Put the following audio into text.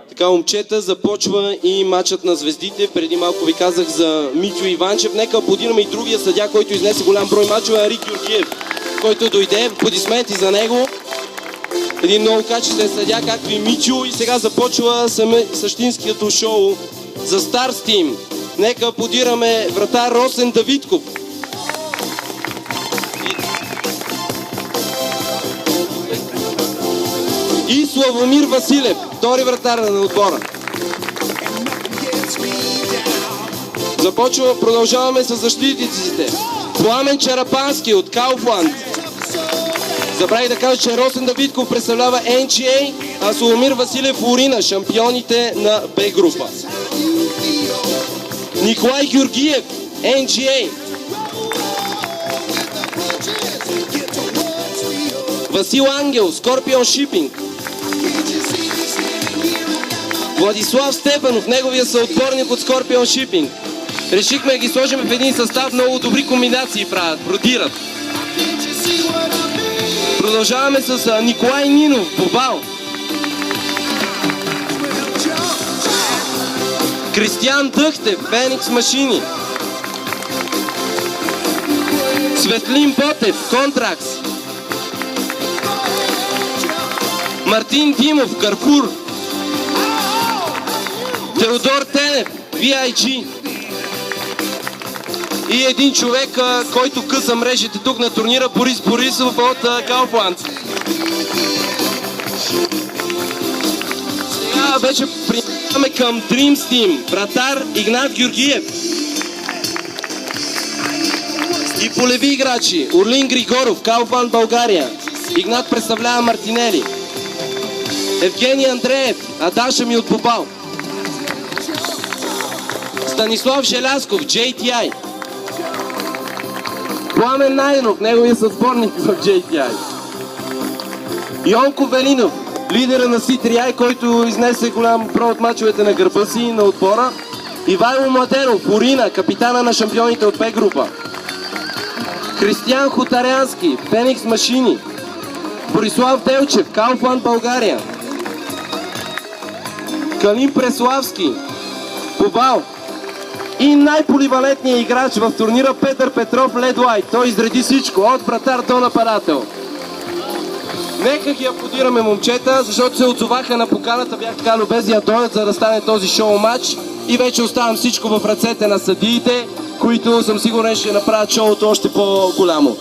Така, момчета, започва и матчът на звездите. Преди малко ви казах за Митю Иванчев. Нека аплодираме и другия съдия, който изнесе голям брой мачове, Арик Георгиев, който дойде. Аплодисменти за него. Един много качествен съдия, както и Митю. И сега започва същинското шоу за Старс Тим. Нека аплодираме вратар Росен Давидков. И Славомир Василев, втори вратар на отбора. Продължаваме с защитниците. Пламен Чарапански от Кауфланд. Забравих да кажа, че Росен Давидков представлява NGA, а Славомир Василев Урина, шампионите на Б група. Николай Георгиев, NGA. Васил Ангел, Скорпион Шипинг. Владислав Стефанов, неговия съотборник от Скорпион Шипинг. Решихме да ги сложим в един състав, много добри комбинации правят, бродират. Продължаваме с Николай Нинов, Бобал. Кристиян Дъхтев, Феникс Машини. Светлин Ботев, Контракс. Мартин Димов, Карфур. Теодор Тенев, VIG. И един човек, който къса мрежите тук на турнира, Борис Борисов от Кауфланд. Сега вече преминаваме към Dreams Team. Вратар Игнат Георгиев. И полеви играчи Орлин Григоров, Кауфланд, България. Игнат представлява Мартинели. Евгений Андреев, Адаша ми от Бобал. Станислав Желязков, JTI. Пламен Найденов, неговия съотборник в JTI. Йонко Велинов, лидера на C3I, който изнесе голям брой от мачовете на гърба си на отбора. Ивайло Младенов, Урина, капитана на шампионите от Б група. Християн Хотарянски, Феникс Машини. Борислав Делчев, Кауфланд, България. Калин Преславски, Бобал. И най-поливалентният играч в турнира Петър Петров, Ледлайт. Той изреди всичко, от вратар до нападател. Нека ги аплодираме, момчета, защото се отзоваха на поканата, бях така любезни да дойдат, за да стане този шоу матч. И вече оставам всичко в ръцете на съдиите, които съм сигурен ще направят шоуто още по-голямо.